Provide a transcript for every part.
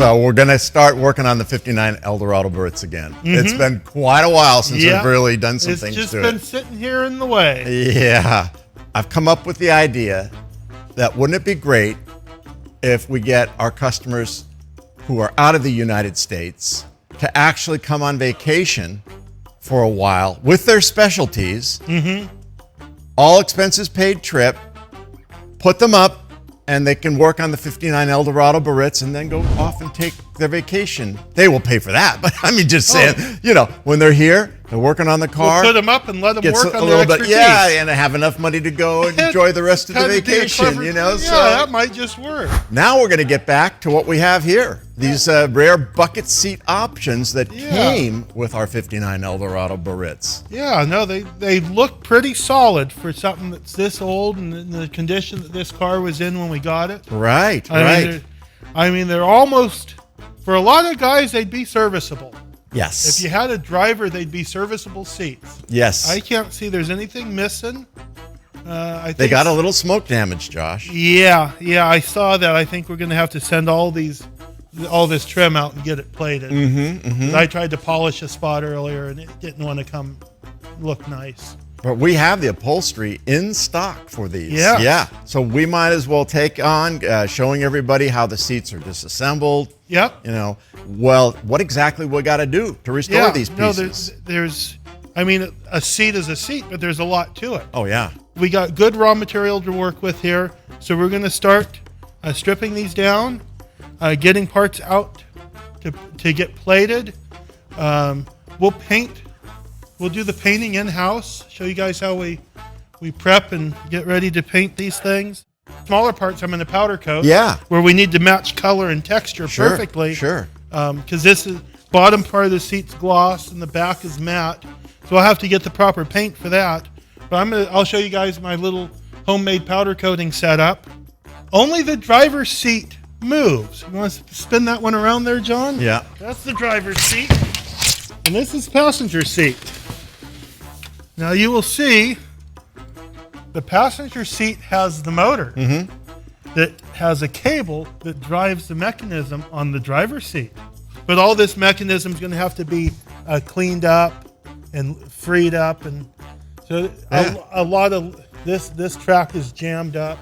So we're going to start working on the 59 Eldorado Biarritz again. It's been quite a while since we've really done some things to it. It's just been sitting here in the way. Yeah. I've come up with the idea that wouldn't it be great if we get our customers who are out of the United States to actually come on vacation for a while with their specialties, all expenses paid trip, put them up, and they can work on the 59 Eldorado Biarritz and then go off and take their vacation. They will pay for that, but I mean, just saying, you know, when they're here, they're working on the car. We'll put them up and let them work on their expertise. Yeah, and have enough money to go and enjoy the rest of the vacation, you know? Yeah, so that might just work. now we're going to get back to what we have here. These rare bucket seat options that came with our 59 Eldorado Biarritz. Yeah, no, they look pretty solid for something that's this old and in the condition that this car was in when we got it. Right, I mean, they're almost, for a lot of guys, they'd be serviceable. Yes. If you had a driver, they'd be serviceable seats. Yes. I can't see there's anything missing. I think they got a little smoke damage, Josh. Yeah, I saw that. I think we're going to have to send all this trim out and get it plated. I tried to polish a spot earlier and it didn't want to come look nice. But we have the upholstery in stock for these. Yeah. So we might as well take on showing everybody how the seats are disassembled. Yep. You know, well, what exactly we got to do to restore these pieces? No, there's, I mean, a seat is a seat, but there's a lot to it. Oh, yeah. We got good raw material to work with here. So we're going to start stripping these down, getting parts out to get plated. We'll paint. We'll do the painting in-house, show you guys how we prep and get ready to paint these things. Smaller parts I'm in a powder coat. Yeah. Where we need to match color and texture perfectly. Sure. Because this is bottom part of the seat's gloss and the back is matte. So I'll have to get the proper paint for that. But I'll show you guys my little homemade powder coating setup. Only the driver's seat moves. You want to spin that one around there, John? Yeah. That's the driver's seat. And this is passenger seat. Now you will see the passenger seat has the motor that has a cable that drives the mechanism on the driver's seat. But all this mechanism is going to have to be cleaned up and freed up, and so a lot of this track is jammed up.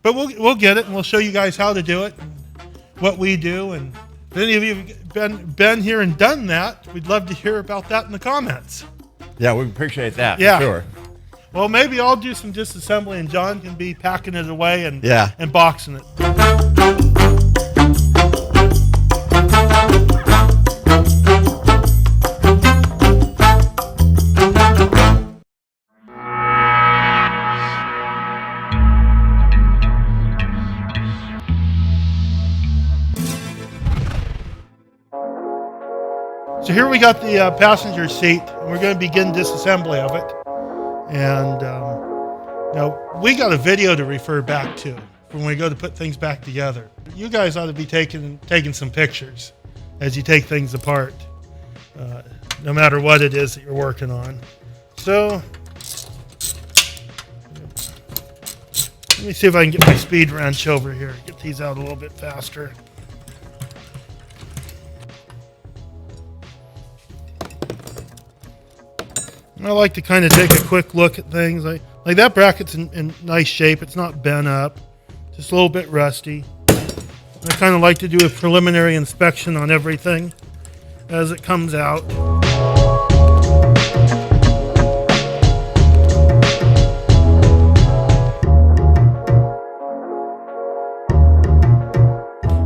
But we'll get it, and we'll show you guys how to do it, and what we do, and if any of you have been here and done that, we'd love to hear about that in the comments. Yeah, we appreciate that. Yeah. For sure. Well, maybe I'll do some disassembly and John can be packing it away and boxing it. So here we got the passenger seat, and we're going to begin disassembly of it. And now we got a video to refer back to when we go to put things back together. You guys ought to be taking some pictures as you take things apart, no matter what it is that you're working on. So let me see if I can get my speed wrench over here, get these out a little bit faster. I like to kind of take a quick look at things. Like that bracket's in nice shape. It's not bent up, just a little bit rusty. I kind of like to do a preliminary inspection on everything as it comes out.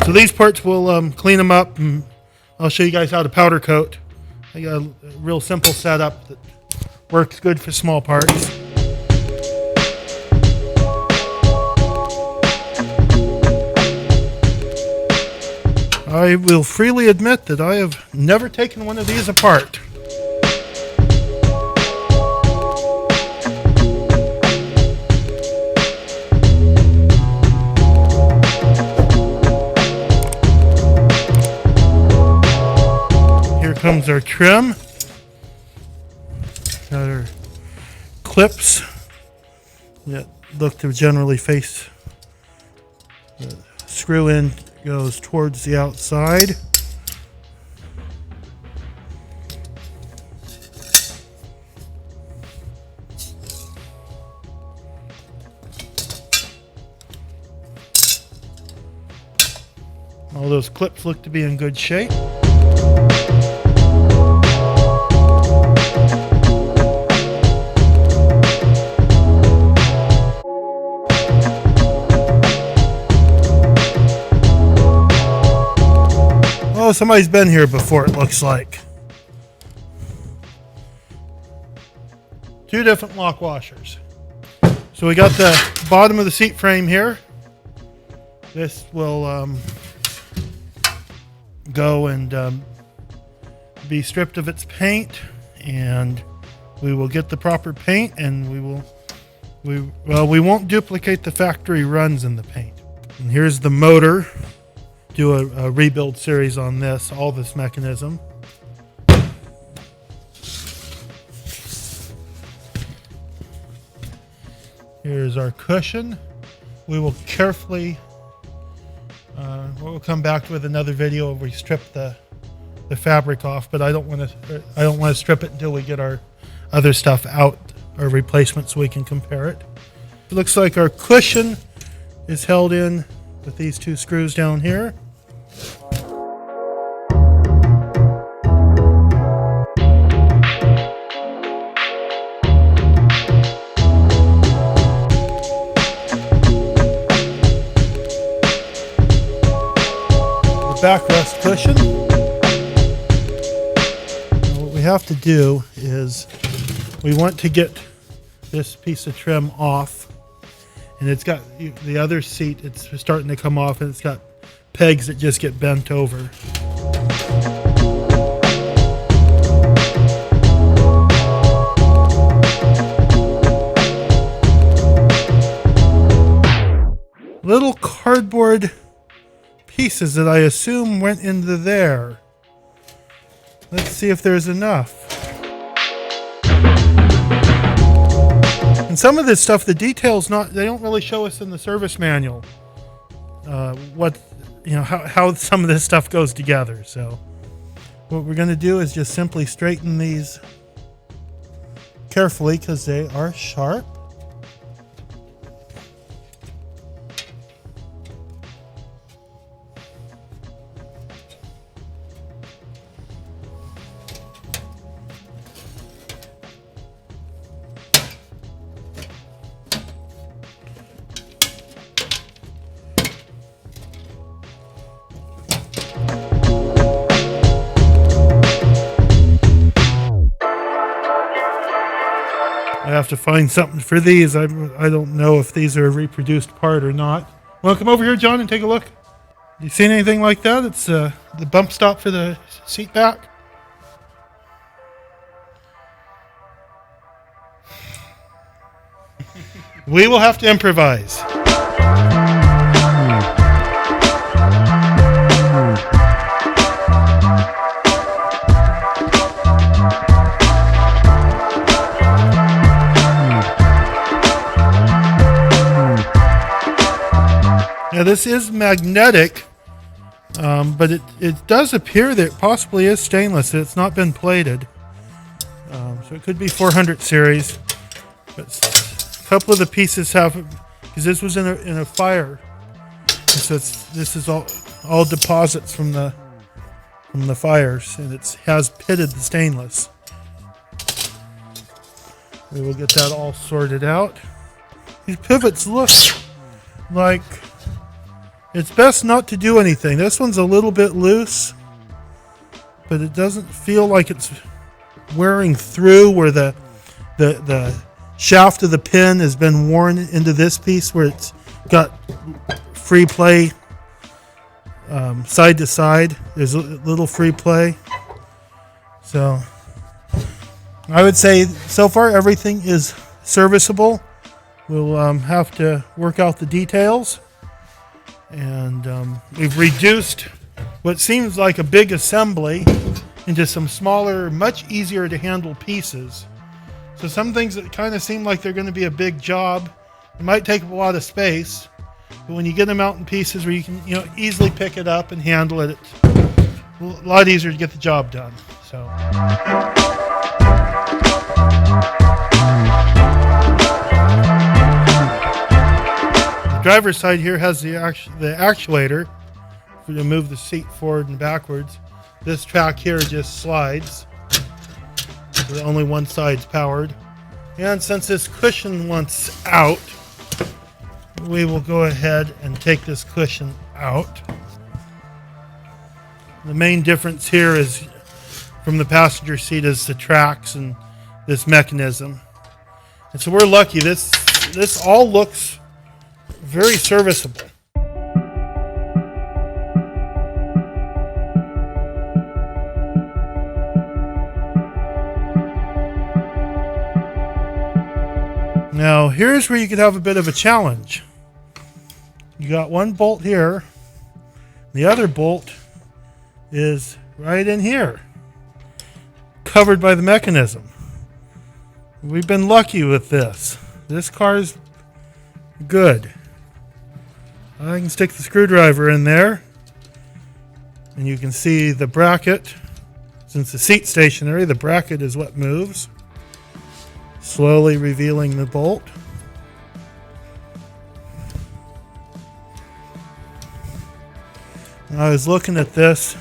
So these parts, we'll clean them up, and I'll show you guys how to powder coat. I got a real simple setup that works good for small parts. I will freely admit that I have never taken one of these apart. Here comes our trim. Got our clips that look to generally face screw in goes towards the outside. All those clips look to be in good shape. Oh, somebody's been here before, it looks like. 2 different lock washers. So we got the bottom of the seat frame here. This will go and be stripped of its paint, and we will get the proper paint, and we won't duplicate the factory runs in the paint. And here's the motor. Do a rebuild series on this, all this mechanism. Here's our cushion. We will carefully we'll come back with another video where we strip the fabric off, but I don't want to strip it until we get our other stuff out, our replacement, so we can compare it. It looks like our cushion is held in with these 2 screws down here. Backrest cushion. Now what we have to do is we want to get this piece of trim off, and it's got the other seat, it's starting to come off, and it's got pegs that just get bent over. Little cardboard pieces that I assume went into there. Let's see if there's enough. And some of this stuff, the details they don't really show us in the service manual. How some of this stuff goes together. So what we're going to do is just simply straighten these carefully because they are sharp. I have to find something for these. I don't know if these are a reproduced part or not. Want to come over here, John, and take a look? You seen anything like that? It's the bump stop for the seat back. We will have to improvise. Now this is magnetic, but it does appear that it possibly is stainless. It's not been plated, so it could be 400 series. But a couple of the pieces have, because this was in a fire, so this is all deposits from the fires, and it has pitted the stainless. We will get that all sorted out. These pivots look like it's best not to do anything. This one's a little bit loose, but it doesn't feel like it's wearing through where the shaft of the pin has been worn into this piece where it's got free play side to side. There's a little free play. So I would say so far everything is serviceable. We'll have to work out the details. And we've reduced what seems like a big assembly into some smaller, much easier to handle pieces. So some things that kind of seem like they're going to be a big job, it might take up a lot of space. But when you get them out in pieces where you can, easily pick it up and handle it, it's a lot easier to get the job done. So. The driver's side here has the actuator to move the seat forward and backwards. This track here just slides, so only one side's powered. And since this cushion wants out, we will go ahead and take this cushion out. The main difference here is from the passenger seat is the tracks and this mechanism. And so we're lucky. This all looks very serviceable. Now, here's where you could have a bit of a challenge. You got one bolt here. The other bolt is right in here, covered by the mechanism. We've been lucky with this. This car's good. I can stick the screwdriver in there, and you can see the bracket. Since the seat's stationary, the bracket is what moves. Slowly revealing the bolt. I was looking at this.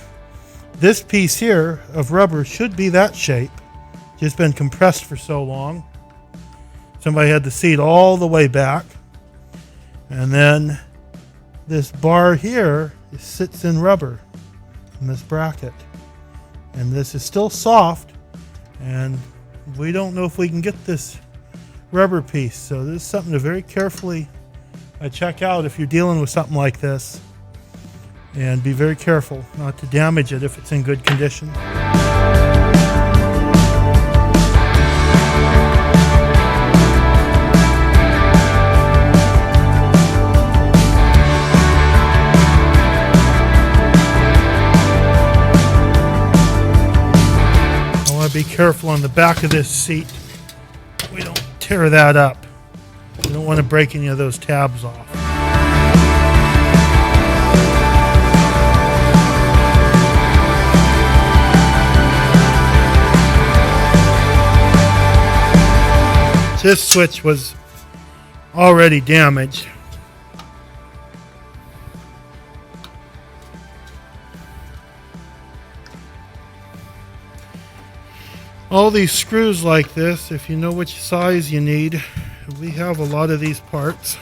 This piece here of rubber should be that shape. Just been compressed for so long. Somebody had the seat all the way back. And then this bar here sits in rubber in this bracket. And this is still soft. And we don't know if we can get this rubber piece. So this is something to very carefully check out if you're dealing with something like this. And be very careful not to damage it if it's in good condition. I want to be careful on the back of this seat. We don't tear that up. We don't want to break any of those tabs off. This switch was already damaged. All these screws like this, if you know which size you need, we have a lot of these parts.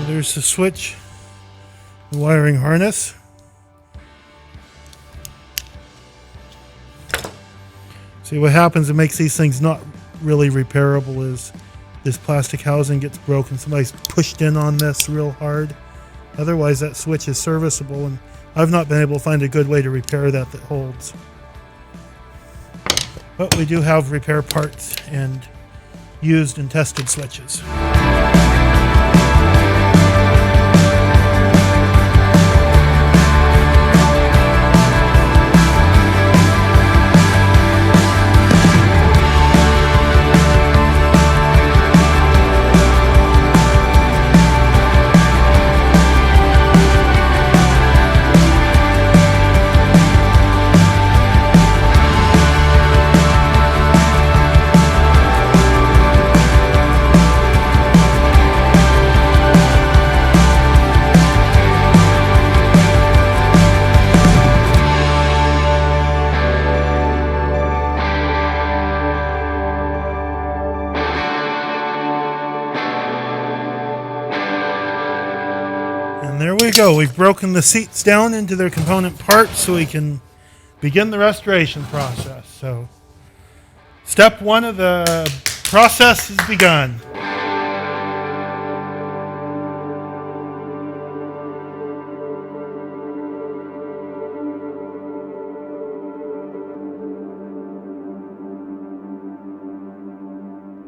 There's the switch. The wiring harness. See what happens, it makes these things not really repairable, is this plastic housing gets broken. Somebody's pushed in on this real hard. Otherwise that switch is serviceable, and I've not been able to find a good way to repair that holds. But we do have repair parts and used and tested switches. There we go. We've broken the seats down into their component parts so we can begin the restoration process. So, step one of the process has begun.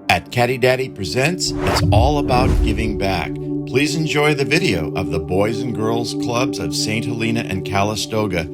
At Caddy Daddy Presents, it's all about giving back. Please enjoy the video of the Boys and Girls Clubs of St. Helena and Calistoga.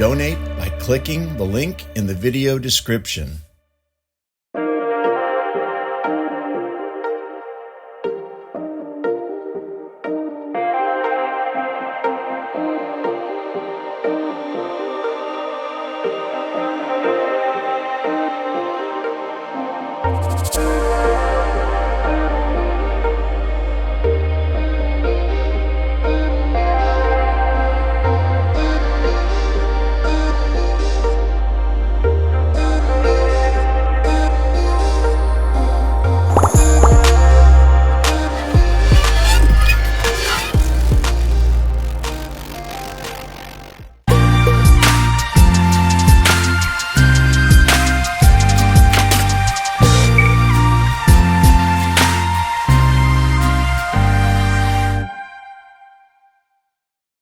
donate by clicking the link in the video description.